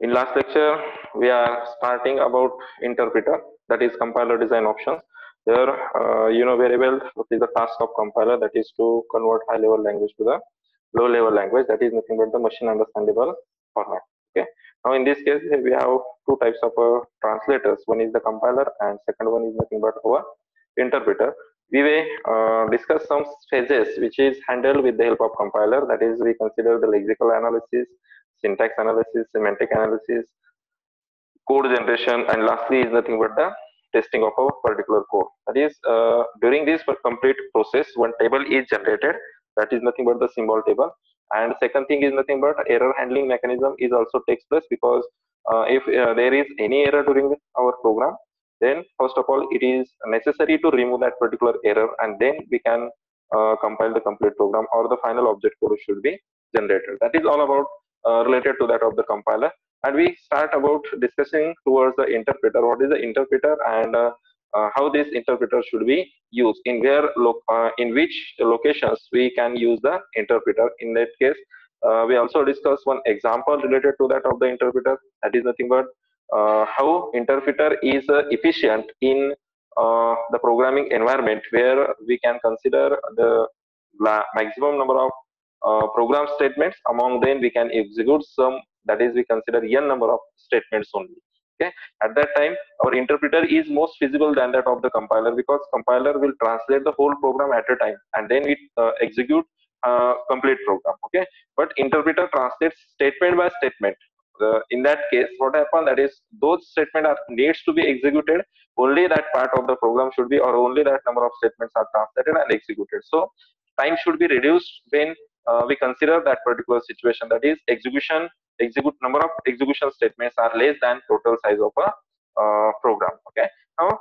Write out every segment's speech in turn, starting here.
In last lecture, we are starting about interpreter, that is compiler design options. There, you know very well what is the task of compiler, that is to convert high level language to the low level language, that is nothing but the machine understandable format. Okay. Now in this case, we have two types of translators. One is the compiler, and second one is nothing but our interpreter. We will discuss some phases which is handled with the help of compiler. That is, we consider the lexical analysis, syntax analysis, semantic analysis, code generation, and lastly is nothing but the testing of a particular code. That is, during this complete process, one table is generated. That is nothing but the symbol table. And second thing is nothing but error handling mechanism is also takes place, because if there is any error during our program, then first of all it is necessary to remove that particular error, and then we can compile the complete program, or the final object code should be generated. That is all about related to that of the compiler. And we start about discussing towards the interpreter. What is the interpreter, and how this interpreter should be used, in which locations we can use the interpreter. In that case, we also discuss one example related to that of the interpreter. That is nothing but how interpreter is efficient in the programming environment, where we can consider the maximum number of program statements. Among them we can execute some, that is we consider n number of statements only. Okay. At that time our interpreter is most feasible than that of the compiler, because compiler will translate the whole program at a time, and then it execute complete program. Okay. But interpreter translates statement by statement. In that case, what happens, that is those statements are needs to be executed, only that part of the program should be, or only that number of statements are translated and executed. So time should be reduced when we consider that particular situation, that is execute number of execution statements are less than total size of a program. Okay. Now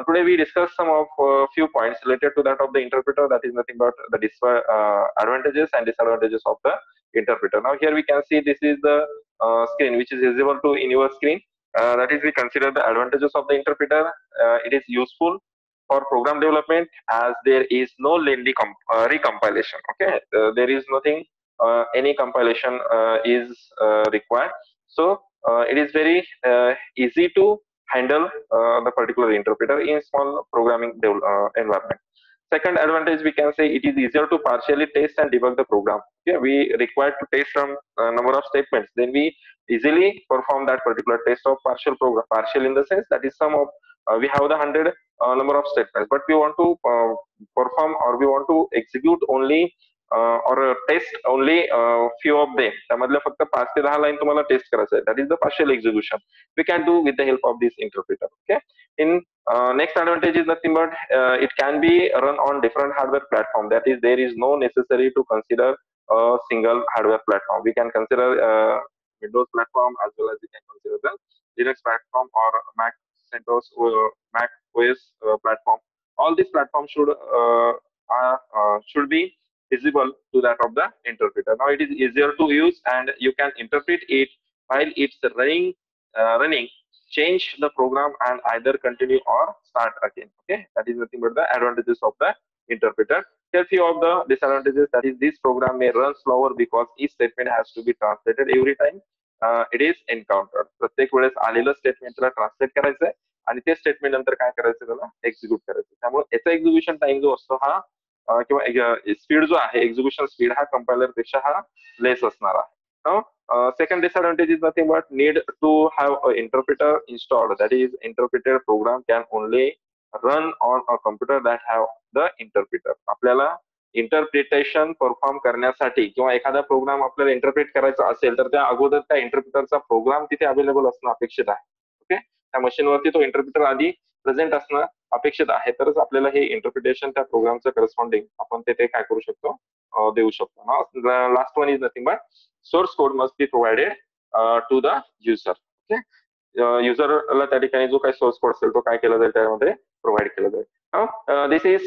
today we discuss some of few points related to that of the interpreter. That is nothing but the advantages and disadvantages of the interpreter. Now here we can see this is the screen which is visible to in your screen. That is, we consider the advantages of the interpreter. It is useful for program development, as there is no lengthy recompilation. Okay. There is nothing, any compilation is required. So it is very easy to handle the particular interpreter in small programming environment. Second advantage, we can say it is easier to partially test and debug the program. Yeah, we require to test some number of statements, then we easily perform that particular test of partial program. Partial in the sense that is some of we have the 100 number of statements, but we want to perform, or we want to execute only or test only few of them. त्यामधल्या फक्त 5 ते 10 line तुम्हाला test करायचं आहे. That is the partial execution. We can do with the help of this interpreter. Okay. In next advantage is nothing but it can be run on different hardware platform. That is, there is no necessary to consider a single hardware platform. We can consider Windows platform, as well as we can consider the Linux platform, or Mac CentOS or Mac OS platform. All these platforms should be visible to that of the interpreter. Now it is easier to use, and you can interpret it while it's running, change the program, and either continue or start again. Okay. That is nothing but the advantages of the interpreter. Here few of the disadvantages, that is this program may run slower because each statement has to be translated every time it is encountered. प्रत्येक वेळेस आलेलं statement त्याला translate करायचंय, आणि ते statement नंतर काय करायचं, त्याला एक्झिक्यूट करायचं. त्यामुळे याचा एक्झिक्युशन टाइम जो असतो हा किंवा स्पीड जो आहे, एक्झिक्युशन स्पीड हा कंपायलर पेक्षा हा लेस असणार आहे. Now, second disadvantage is nothing but need to have an interpreter installed. That is, interpreter program can only run on a computer that have the interpreter. आपल्याला interpretation perform करण्यासाठी किंवा एखादा programme आपल्याला interpret करायचा असेल, तर त्या अगोदर त्या इंटरप्रिटरचा प्रोग्राम तिथे अवेलेबल असणं अपेक्षित आहे. ओके. त्या मशीनवरती तो इंटरप्रिटर आधी प्रेझेंट असणं अपेक्षित आहे, तरच आपल्याला हे इंटरप्रिटेशन त्या प्रोग्रामचं करस्पॉन्डिंग आपण ते काय करू शकतो, देऊ शकतो. Last one is nothing but source code must be provided to the user. Okay. युजरला त्या ठिकाणी जो काही सोर्स कोड असेल तो काय केला जाईल, त्यामध्ये प्रोव्हाइड केला जाईल. This is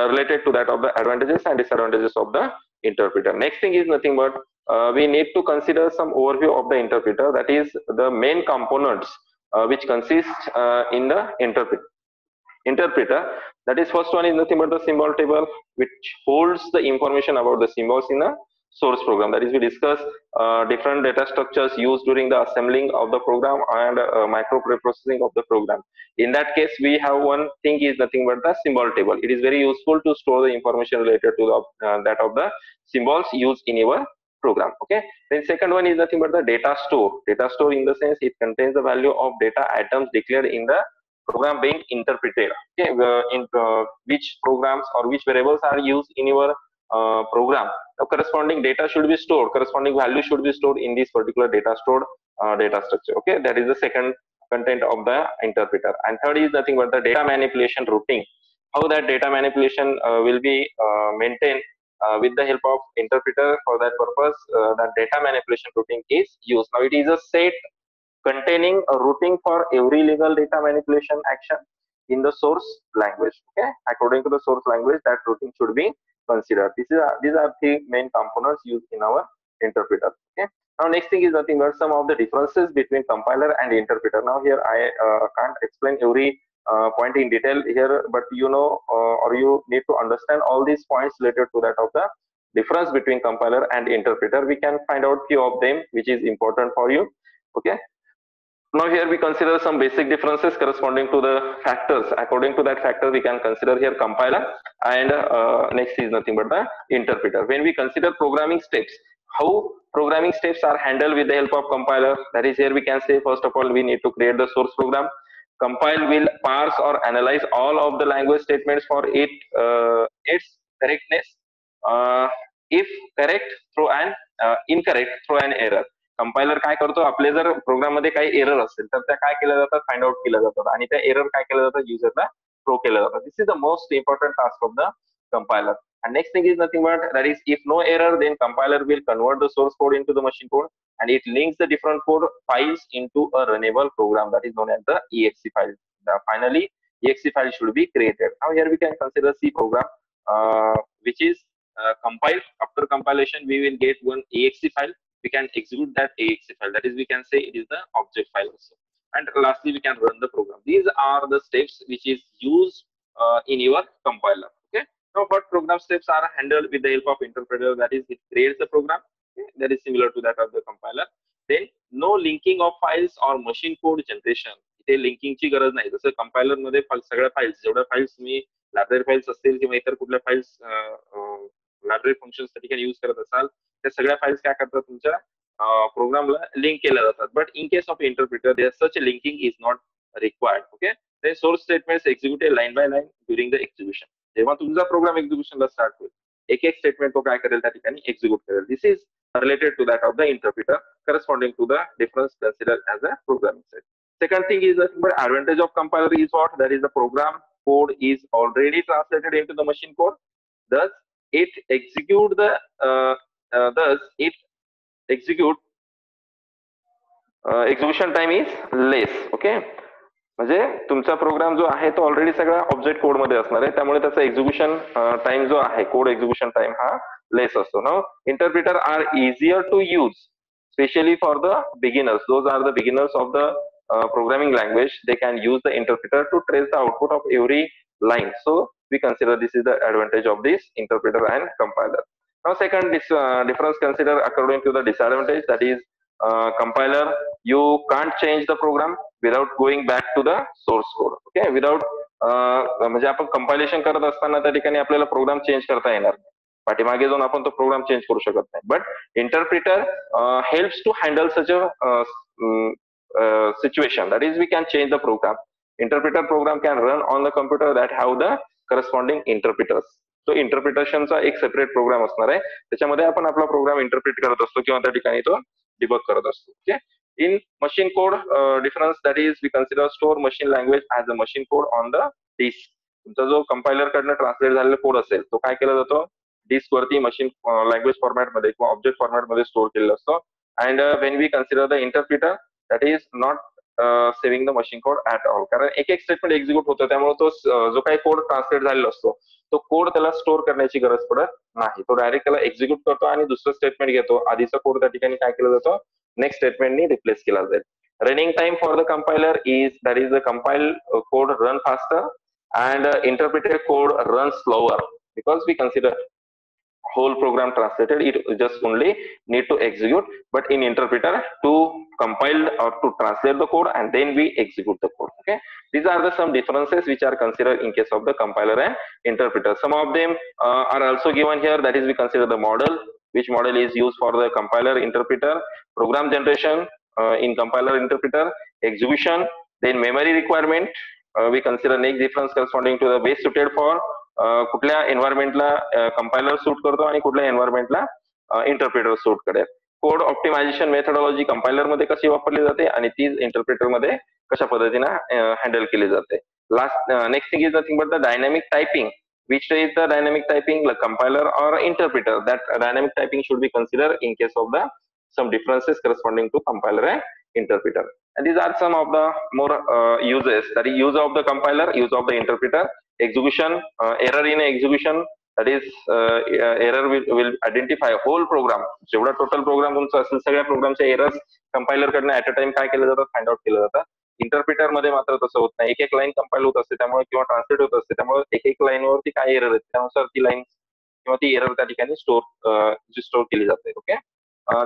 related to that of the advantages and disadvantages of the interpreter. Next thing is nothing but we need to consider some overview of the interpreter. That is the main components which consist in the interpreter. That is, first one is nothing but the symbol table, which holds the information about the symbols in a source program. That is, we discuss different data structures used during the assembling of the program and micro preprocessing of the program. In that case, we have one thing is nothing but the symbol table. It is very useful to store the information related to the, that of the symbols used in your program. Okay. Then second one is nothing but the data store. Data store in the sense it contains the value of data items declared in the program being interpreted. Okay, in which programs or which variables are used in your program, the corresponding data should be stored, corresponding value should be stored in this particular data stored data structure. Okay, that is the second content of the interpreter. And third is nothing but the data manipulation routing. How that data manipulation will be maintained with the help of interpreter. For that purpose, that data manipulation routing is used. Now it is a set containing a routing for every legal data manipulation action in the source language. Okay, according to the source language, that routing should be considered. These are the main components used in our interpreter. Okay. Now next thing is nothing but some of the differences between compiler and interpreter. Now here I can't explain every point in detail here, but you know or you need to understand all these points related to that of the difference between compiler and interpreter. We can find out few of them which is important for you. Okay. Now here we consider some basic differences corresponding to the factors. According to that factor, we can consider here compiler, and next is nothing but the interpreter. When we consider programming steps, how programming steps are handled with the help of compiler, that is, here we can say first of all we need to create the source program. Compile will parse or analyze all of the language statements for its correctness. If correct, throw an incorrect, throw an error. Compiler काय करतो, आपले जर programme मध्ये काही error असेल तर त्या काय केल्या जातात, फाइंड आउट केल्या जातात आणि त्या एरर काय केल्या जातात, युजरला थ्रो केल्या जातात. This is the most important task of the compiler. And next thing is nothing but that is, if no error, then compiler will convert the source code into the machine code, and it links the different code files into a runnable program that is known as the exe file. Finally, exe file should be created. Now here we can consider C program, which is compiled. After compilation, we will get one exe file. We can execute that exe file. That is, we can say it is the object file also. And lastly, we can run the program. These are the steps which is used in your compiler. Okay. Now, what program steps are handled with the help of interpreter? That is, it creates the program. Okay. That is similar to that of the compiler. Then, no linking of files or machine code generation. इथे linking ची गरज नाही. जसं compiler मध्ये सगळ्या files, जेवढ्या files तुम्ही library files असतील किंवा इतर कुठल्या फाइल्स लायब्ररी फंक्शन्स साठी काही यूज करत असाल, त्या सगळ्या फाइल्स काय करतात, तुमच्या प्रोग्रामला लिंक केल्या जातात. But in case of interpreter, there such linking is not required. Okay. ते source statements executed line by line during the execution. जेव्हा तुमचा प्रोग्राम एक्झिक्युशनला स्टार्ट होईल, एक एक स्टेटमेंट तो काय करेल, त्या ठिकाणी एक्झिक्यूट करेल. This is related to that of the interpreter, corresponding to the difference considered as a programming set. Second thing is that the advantage of compiler is what? That is, the program code is already translated into the machine code. Thus, it execute the execution time is less. Okay. म्हणजे तुमचा programme जो आहे तो already सगळा object code मध्ये असणार आहे, त्यामुळे त्याचा एक्झिक्युशन टाइम जो आहे, कोड एक्झिक्युशन टाइम हा लेस असतो. Now interpreter are easier to use, specially for the beginners. Those are the beginners of the programming language. They can use the interpreter to trace the output of every line. So we consider this is the advantage of this interpreter and compiler. Now second difference consider according to the disadvantage, that is, compiler, you can't change the program without going back to the source code. Okay, without म्हणजे आपण compilation करत असताना त्या ठिकाणी आपल्याला programme change करता येणार नाही, पाठीमागे जाऊन आपण तो प्रोग्राम चेंज करू शकत नाही. But interpreter helps to handle such a situation. That is, we can change the program. Interpreter program can run on the computer that have the corresponding interpreters. तो इंटरप्रिटेशनचा एक सेपरेट प्रोग्राम असणार आहे, त्याच्यामध्ये आपण आपला प्रोग्राम इंटरप्रिट करत असतो किंवा त्या ठिकाणी तो डिबग करत असतो. Okay. In machine code difference, that is we consider store machine language as a machine code on the disk. तुमचा जो कंपायलर कडनं ट्रान्सलेट झालेला कोड असेल तो काय केला जातो, डिस्क वरती मशीन लँग्वेज फॉर्मॅट मध्ये किंवा ऑब्जेक्ट फॉर्मॅट मध्ये स्टोर केलेला असतो. And when we consider the interpreter, that is not saving the machine code at all. कारण एक एक स्टेटमेंट एक्झिक्यूट होतं, त्यामुळे तो जो काही कोड ट्रान्सलेट झालेला असतो तो कोड त्याला स्टोर करण्याची गरज पडत नाही. तो डायरेक्ट त्याला एक्झिक्यूट करतो आणि दुसरं स्टेटमेंट घेतो. आधीचा कोड त्या ठिकाणी काय केलं जातं, नेक्स्ट स्टेटमेंटनी रिप्लेस केला जाईल. Running time for the compiler is, that is the compile code run faster and interpreted code run slower, because we consider whole program translated, it just only need to execute, but in interpreter to compile or to translate the code and then we execute the code. Okay, these are the some differences which are considered in case of the compiler and interpreter. Some of them are also given here, that is we consider the model, which model is used for the compiler interpreter, program generation in compiler interpreter, execution, then memory requirement, we consider next difference corresponding to the base suited for कुठल्या एन्व्हायरमेंटला compiler suit करतो आणि कुठल्या एन्व्हायरमेंटला interpreter suit करेल. Code optimisation methodology compiler मध्ये कशी वापरली जाते आणि ती इंटरप्रेटर मध्ये कशा पद्धतीने हँडल केली जाते. Last next thing is nothing but the dynamic typing, which is the dynamic typing, like compiler or interpreter. That dynamic typing should be considered in case of the some differences corresponding to compiler and interpreter. And these are some of the more uses, that is use of the compiler, use of the interpreter, execution, error in execution, that is error will identify whole program, जेवढा total programme तुमचा असेल सगळ्या प्रोग्रामचे errors compiler कडनं at a time काय केलं जातं, find out केलं जातं. इंटरप्रिटर मध्ये मात्र तसं होत नाही, एक एक लाईन कंपाईल होत असते त्यामुळे किंवा ट्रान्सलेट होत असते त्यामुळे एक एक लाईन वरती काय एरर आहे त्यानुसार ती लाईन किंवा ती एरर त्या ठिकाणी स्टोर केली जाते. ओके,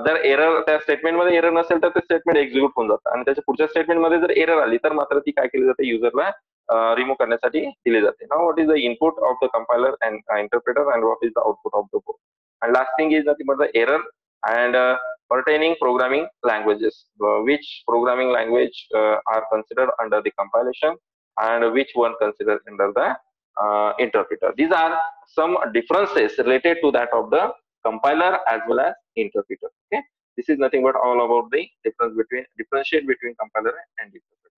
जर एरर त्या स्टेटमेंट मध्ये एरर नसेल तर ते स्टेटमेंट एक्झिक्यूट होऊन जातं आणि त्याच्या पुढच्या स्टेटमेंट मध्ये जर एरर आली तर मात्र ती काय केली जाते, युजरला रिमूव्ह करण्यासाठी दिली जाते. Now what is the input of the compiler and interpreter and what is the output of the code. And last thing is nothing but the error and pertaining programming languages, which programming language are considered under the compilation and which one considered under the interpreter. These are some differences related to that of the compiler as well as interpreter. Okay, this is nothing but all about the differentiate between compiler and interpreter.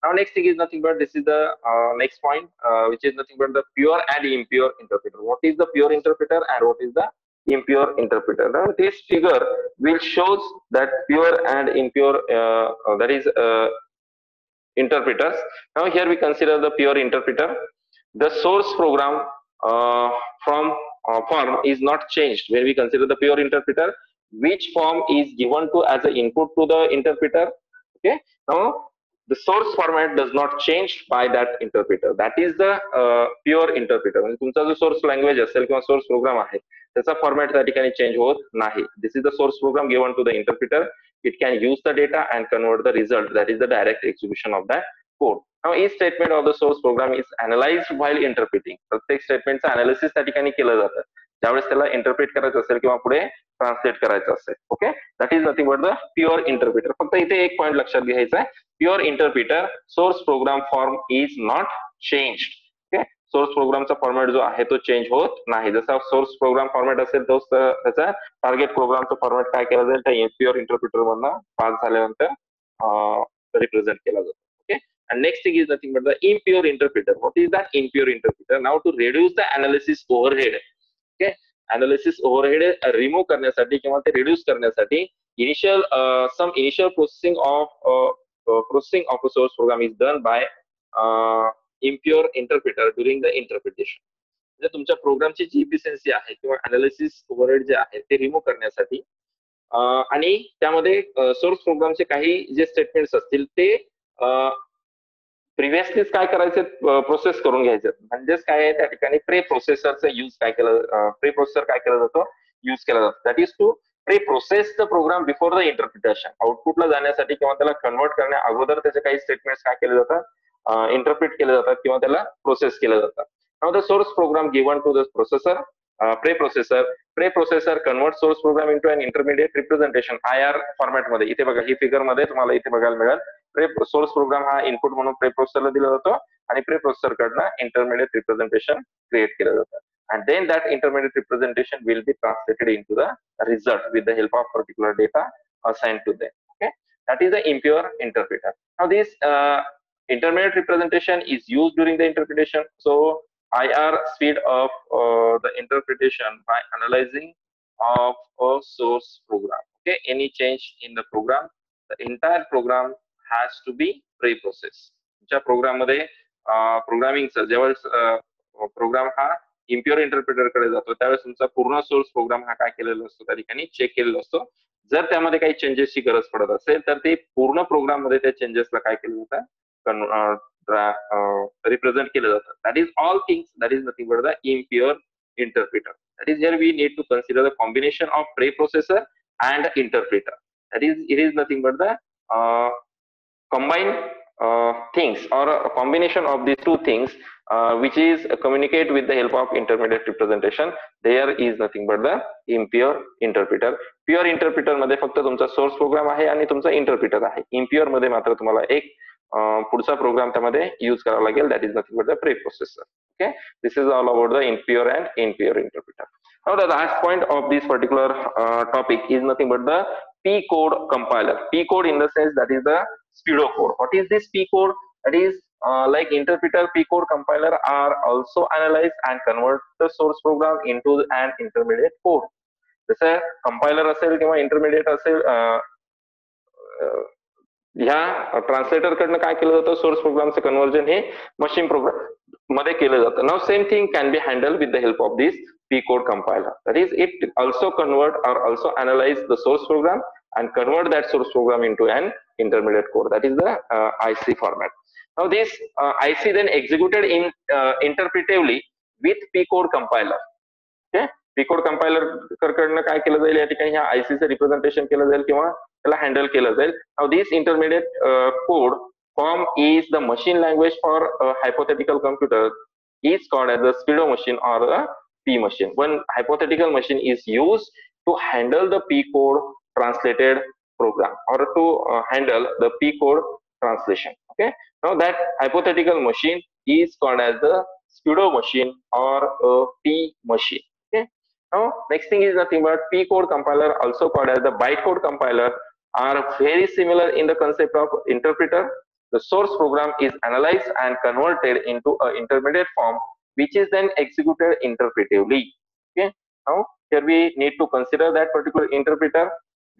Now next thing is nothing but this is the next point, which is nothing but the pure and impure interpreter. What is the pure interpreter and what is the impure interpreter? Now this figure will shows that pure and impure that is interpreters. Now here we consider the pure interpreter. The source program from form is not changed when we consider the pure interpreter. Which form is given to as an input to the interpreter? Okay, now the source format does not change by that interpreter. That is the pure interpreter. म्हणजे तुमचा जो source language असेल किंवा source program आहे त्याचा format त्या ठिकाणी change होत नाही. This is the source program given to the interpreter. It can use the data and convert the result, that is the direct execution of that code. Now each statement of the source program is analysed while interpreting. प्रत्येक स्टेटमेंटचं analysis त्या ठिकाणी केलं जातं ज्यावेळेस त्याला interpret करायचं असेल किंवा पुढे ट्रान्सलेट करायचं असेल. Okay, that is nothing but the pure interpreter. फक्त इथे एक पॉईंट लक्षात घ्यायचा आहे, pure interpreter source program form is not changed. Okay, source प्रोग्रामचा फॉर्मॅट जो आहे तो चेंज होत नाही. जसा सोर्स प्रोग्राम फॉर्मॅट असेल तोच त्याचा टार्गेट प्रोग्रामचा फॉर्मॅट काय केला जाईल त्या प्युअर इंटरप्रिटर मधनं पास झाल्यानंतर रिप्रेझेंट केला जातो. Okay, and next thing is nothing but the impure interpreter. What is that impure interpreter? Now to reduce the analysis overhead, okay, analysis overhead remove करण्यासाठी किंवा ते reduce करण्यासाठी some initial processing of a source program is done by impure interpreter during the interpretation. म्हणजे तुमच्या प्रोग्रामची जी efficiency आहे किंवा analysis overhead जे आहे ते रिमूव्ह करण्यासाठी आणि त्यामध्ये सोर्स प्रोग्रामचे काही जे स्टेटमेंट्स असतील ते प्रिव्हियसलीच काय करायचे, प्रोसेस करून घ्यायचे. म्हणजेच काय आहे त्या ठिकाणी प्री प्रोसेसरचा यूज काय केलं, प्री प्रोसेसर काय केलं जातो, यूज केला जातो. That is to pre process the program before the interpretation. आउटपुटला जाण्यासाठी किंवा त्याला कन्वर्ट करण्या अगोदर त्याचे काही स्टेटमेंट्स काय केले जातात, इंटरप्रिट केले जातात किंवा त्याला प्रोसेस केलं जातं. Now the source program given to the processor, processor convert source program into an intermediate representation IR format मध्ये. इथे बघा ही फिगर मध्ये तुम्हाला इथे बघायला मिळेल. सोर्स प्रोग्राम हा इनपुट म्हणून प्री प्रोसेसरला दिला जातो आणि प्री प्रोसेसर कडनं इंटरमिडिएट रिप्रेझेंटेशन क्रिएट केलं जातं. And then that intermediate representation will be translated into the result with the help of particular data assigned to them. Okay, that is the impure interpreter. Now this intermediate representation is used during the interpretation. So IR speed of the interpretation by analyzing of a source program. Okay, any change in the program, the entire program has to be pre-processed. ज्या programme मध्ये programming जेव्हा programme हा impure interpreter कडे जातो त्यावेळेस तुमचा पूर्ण source program हा काय केलेला असतो त्या ठिकाणी चेक केलेला असतो. जर त्यामध्ये काही चेंजेसची गरज पडत असेल तर ते पूर्ण प्रोग्राम मध्ये त्या चेंजेसला काय केलं जातं, रिप्रेझेंट केलं जातं. That is all things, that is nothing but the impure interpreter. That is, here we need to consider the combination of preprocessor and interpreter. That is, it is nothing but the combine things, or a combination of these two things, which is communicate with the help of intermediate representation. There is nothing but the impure interpreter. Pure interpreter मध्ये फक्त तुमचा source program आहे आणि तुमचा interpreter आहे. Impure मध्ये मात्र तुम्हाला एक पुढचा प्रोग्राम त्यामध्ये यूज करावा लागेल. That is nothing but the preprocessor. Okay, this is all about the impure and impure interpreter. Now the last point of this particular topic is nothing but the P code compiler. P code in the sense that is the pseudocode. What is this P code? That is like interpreter, P code compiler are also analyze and convert the source program into an intermediate code. जसं compiler असेल किंवा intermediate असेल, ह्या translator कडनं काय केलं जातं, source प्रोग्रामचं conversion हे machine programme मध्ये केलं जातं. Now same thing can be handle with the help of this P code compiler. That is, it also convert or also analyze the source program and convert that source program into an intermediate code. That is the IC format. Now this IC then executed in interpretively with P code compiler. Okay, P code compiler कडनं काय केलं जाईल, या ठिकाणी ह्या IC चं representation केलं जाईल किंवा त्याला हँडल केलं जाईल. Now this intermediate code form is the machine language for a hypothetical computer is called as the pseudo machine or the P machine. One hypothetical machine is used to handle the P code translated program or to handle the P code translation. Okay, now that hypothetical machine is called as the pseudo machine or a P machine. Okay, now next thing is nothing but P code compiler, also called as the bytecode compiler, are very similar in the concept of interpreter. The source program is analyzed and converted into an intermediate form, which is then executed interpretively. Okay, now here we need to consider that particular interpreter.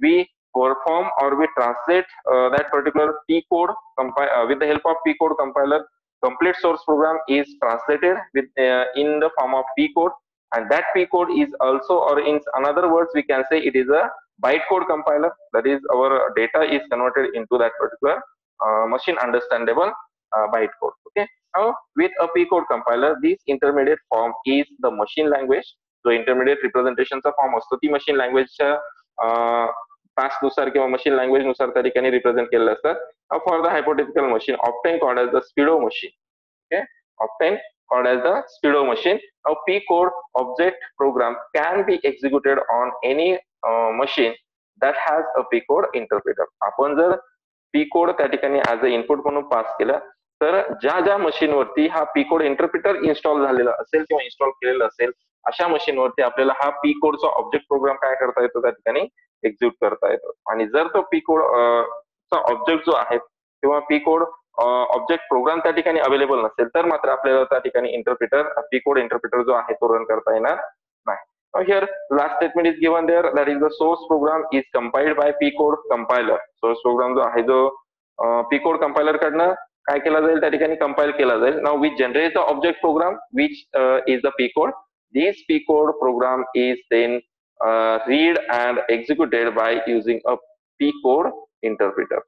We perform or we translate that particular P code with the help of P code compiler. Complete source program is translated with in the form of P code, and that P code is also, or in another words we can say, it is a bytecode compiler. That is, our data is converted into that particular machine understandable bytecode. Okay, now with a P code compiler, this intermediate form is the machine language. जो intermediate रिप्रेझेंटेशनचा form असतो ती machine लँग्वेजच्या task नुसार किंवा machine language नुसार त्या ठिकाणी represent केलेलं असतं. For the hypothetical machine often called as the pseudo machine. Okay, often called as the pseudo machine. Now P code object program can be executed on any machine that has a P code interpreter. आपण जर P code त्या ठिकाणी as a input म्हणून पास केलं तर ज्या ज्या machine वरती हा P code इंटरप्रिटर इन्स्टॉल झालेला असेल किंवा इन्स्टॉल केलेलं असेल, अशा मशीन वरती आपल्याला हा P कोडचा ऑब्जेक्ट प्रोग्राम काय करता येतो, त्या ठिकाणी एक्झिक्यूट करता येतो. आणि जर तो P कोड चा ऑब्जेक्ट जो आहे किंवा P कोड ऑब्जेक्ट प्रोग्राम त्या ठिकाणी अवेलेबल नसेल तर मात्र आपल्याला त्या ठिकाणी इंटरप्रिटर, P code इंटरप्रिटर जो आहे तो रन करता येणार नाही. Here last statement is given there, that is the source program is compiled by P code compiler. source program जो आहे जो P code compiler कडनं काय केला जाईल, त्या ठिकाणी कंपाइल केला जाईल. Now we generate the object program which is the P code. This P code program is then read and executed by using a P code interpreter.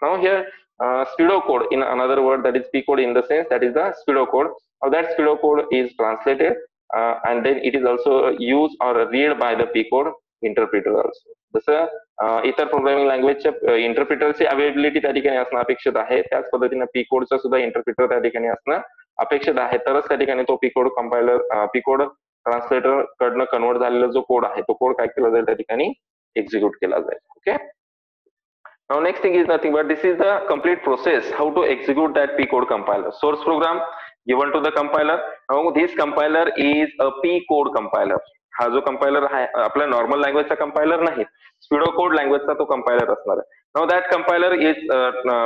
Now here pseudocode, in another word, that is P code in the sense that is the pseudocode. Now that pseudocode is translated and then it is also used or read by the P code interpreter also. जसं इतर programming लँग्वेजच्या इंटरप्रिटरची availability त्या ठिकाणी असणं अपेक्षित आहे, त्याच पद्धतीने P कोडचा सुद्धा इंटरप्रिटर त्या ठिकाणी असणं अपेक्षित आहे. तरच त्या ठिकाणी तो P code compiler, P code translator कडनं कन्वर्ट झालेला जो कोड आहे तो कोड काय केला जाईल, त्या ठिकाणी एक्झिक्यूट केला जाईल. Okay, now next thing is nothing but this is the complete process how to execute that P code compiler. Source program given to the compiler. Now this compiler is a P code compiler. हा जो compiler आहे आपल्या normal लँग्वेजचा compiler नाही, स्पीडो code लँग्वेजचा तो compiler असणार आहे. Now that compiler is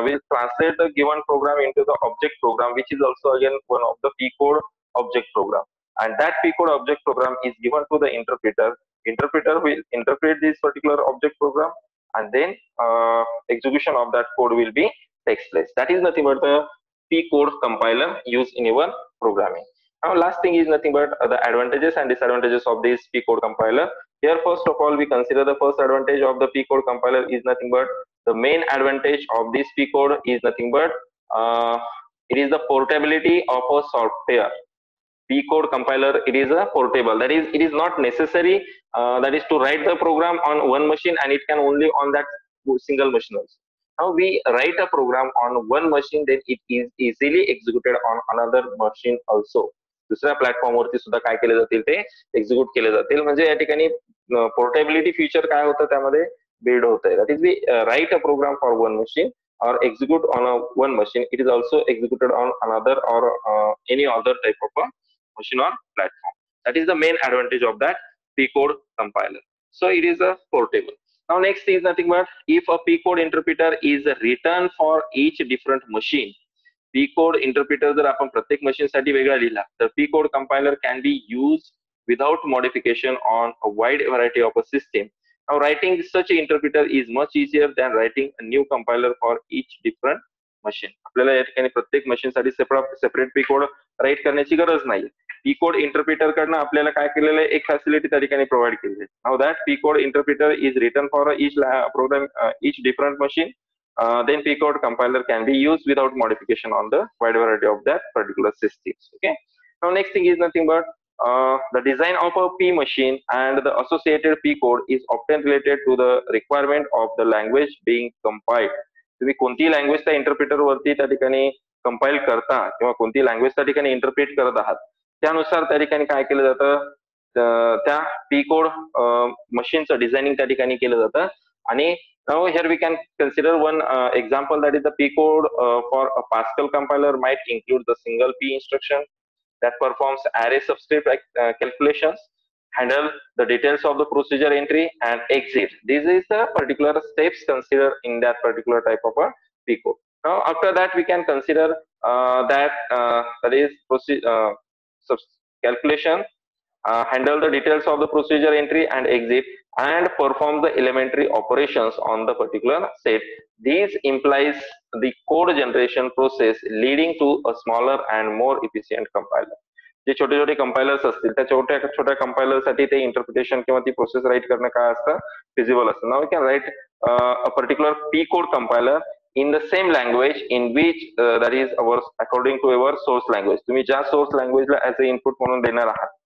will translate the given program into the object program, which is also again one of the P code object program, and that P code object program is given to the interpreter. Interpreter will interpret this particular object program and then execution of that code will be takes place. That is nothing but the P code compiler used in your programming. Now last thing is nothing but the advantages and disadvantages of this P code compiler. Here first of all we consider the first advantage of the P code compiler is nothing but the main advantage of this P code is nothing but it is the portability of a software. P code compiler, it is a portable. That is, it is not necessary that is to write the program on one machine and it can only on that single machine also. Now we write a program on one machine, then it is easily executed on another machine also. दुसऱ्या प्लॅटफॉर्मवरती सुद्धा काय केले जातील ते execute केले जातील. म्हणजे या ठिकाणी पोर्टेबिलिटी फीचर काय होतं त्यामध्ये बिल्ड होत आहे. That is we write a program for one machine or execute on a one machine, it is also executed on another or any other type of a machine or platform. That is the main advantage of that P code compiler. So it is a portable. Now next is nothing but if a P code interpreter is written for each different machine. P code interpreter जर आपण प्रत्येक machine साठी वेगळा लिहिला तर P code compiler can be used without modification on a wide variety of a system. Now writing such an interpreter is much easier than writing a new compiler for each different machine. आपल्याला या ठिकाणी प्रत्येक machine साठी separate P code right करण्याची गरज नाही. P code interpreter कडनं आपल्याला काय केलेलं आहे एक फॅसिलिटी त्या ठिकाणी प्रोव्हाइड केली आहे. Now that P code interpreter is written for each program each different machine, then P code compiler can be used without modification on the wide variety of that particular systems. Okay. Now next thing is nothing but the design of a P machine and the associated P code is often related to the requirement of the language being compiled. तुम्ही कोणती language त्या interpreter वरती त्या ठिकाणी compile करता किंवा कोणती language त्या ठिकाणी इंटरप्रिट करत आहात त्यानुसार त्या ठिकाणी काय केलं जातं त्या P कोड मशीनचं डिझायनिंग त्या ठिकाणी केलं जातं. आणि now here we can consider one example, that is the P code for a Pascal compiler might include the single P instruction that performs array subscript calculations, handle the details of the procedure entry and exit. This is the particular steps considered in that particular type of a P code. Now after that we can consider that is calculation, handle the details of the procedure entry and exit, and perform the elementary operations on the particular set. These implies the code generation process leading to a smaller and more efficient compiler. जे छोटे छोटे कंपायलर्स असतील त्या छोट्या छोट्या compiler साठी ते interpretation किंवा ती प्रोसेस राईट करणं काय असतं फिजिबल असतं. Now we can write a particular P code compiler in the same language in which that is our according to our source language. तुम्ही ज्या सोर्स लँग्वेजला ऍज अ इनपुट म्हणून देणार आहात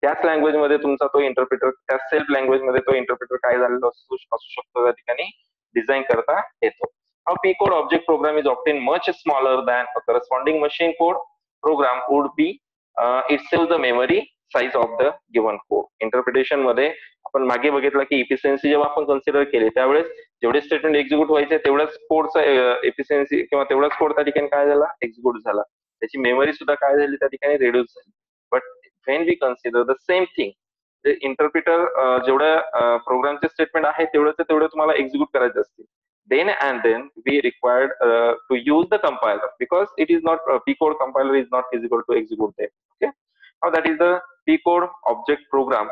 त्याच लँग्वेज मध्ये तुमचा तो इंटरप्रिटर त्या सेल्फ लँग्वेज मध्ये तो इंटरप्रिटर काय झालेला असू शकतो त्या ठिकाणी डिझाईन करता येतो. A P code object program is often much smaller than a corresponding machine code program would be itself the memory size of the given code. Interpretation मध्ये आपण मागे बघितलं की इफिशियन्सी जेव्हा आपण कन्सिडर केले त्यावेळेस जेवढे स्टेटमेंट एक्झिक्यूट व्हायचे तेवढ्याच कोडचा इफिशियन्सी किंवा तेवढाच कोड त्या ठिकाणी काय झाला एक्झिक्यूट झाला. त्याची मेमरी सुद्धा काय झाली त्या ठिकाणी रिड्यूस झाली. But when we consider the same thing, the interpreter जेवढ्या प्रोग्रामचे स्टेटमेंट आहे तेवढे तुम्हाला एक्झिक्यूट करायचे असतील. Then and then we required to use the compiler because it is not P code compiler is not feasible to execute them. Okay, now that is the P code object program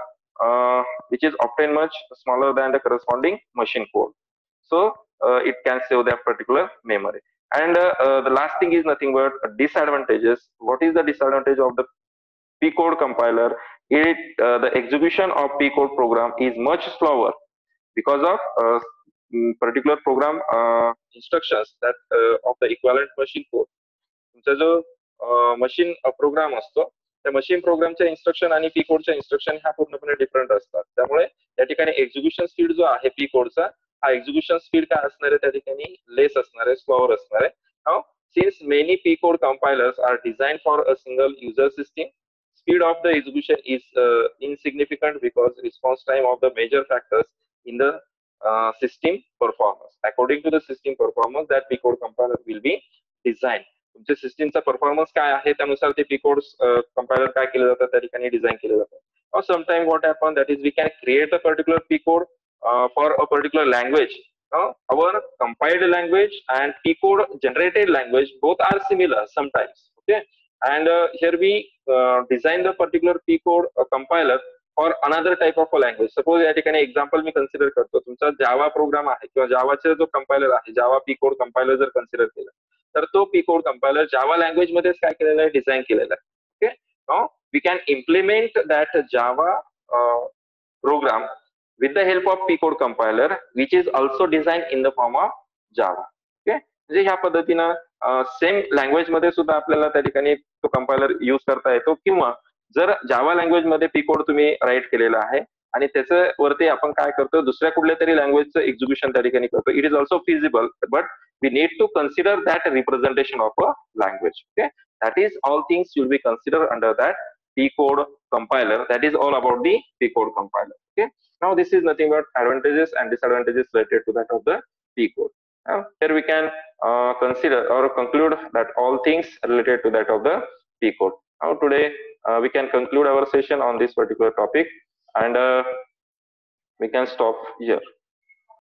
which is often much smaller than the corresponding machine code, so it can save that particular memory. And the last thing is nothing but disadvantages. What is the disadvantage of the P code compiler? The execution of P code program is much slower because of particular program instructions that of the equivalent machine code. तुमचा जो machine programme असतो त्या machine प्रोग्रामच्या instruction आणि P कोडच्या instruction ह्या पूर्णपणे different असतात. त्यामुळे त्या ठिकाणी एक्झिक्युशन स्पीड जो आहे P कोडचा हा एक्झिक्युशन स्पीड काय असणार आहे त्या ठिकाणी लेस असणार आहे, स्लोअर असणार आहे. Now since many P code compilers are designed for a single user system, speed of the execution is insignificant because response time of the major factors in the system performance. According to the system performance, that P code compiler will be designed. तुमच्या सिस्टीमचा performance काय आहे त्यानुसार ते P code compiler काय केलं जातं त्या ठिकाणी डिझाईन केलं जातं. Or sometime what happen, that is we can create a particular P code for a particular language. Our compiled language and P code generated language both are similar sometimes. Okay, and here we design the particular P code compiler for another type of a language. Suppose या ठिकाणी example मी consider करतो, तुमचा Java program आहे किंवा जावाचा जो compiler आहे, Java P code compiler जर consider केलं तर तो P code compiler Java language मध्येच काय केलेलं आहे डिझाईन केलेलं आहे. Okay, now we can implement that Java program with the help of P code compiler which is also designed in the form of Java. Okay, म्हणजे ह्या पद्धतीनं same language मध्ये सुद्धा आपल्याला त्या ठिकाणी तो कंपायलर यूज करता येतो किंवा जर जावा लँग्वेज मध्ये पी कोड तुम्ही राईट केलेला आहे आणि त्याच्यावरती आपण काय करतो, दुसऱ्या कुठल्या तरी लँग्वेजचं एक्झिक्युशन त्या ठिकाणी करतो, it is also feasible, but we need to consider that representation of a language. Okay, that is all things will be considered under that P code compiler. That is all about the P code compiler. Okay, now this is nothing but advantages and disadvantages related to that of the P code. Now here we can consider or conclude that all things related to that of the P code. Now today we can conclude our session on this particular topic, and we can stop here.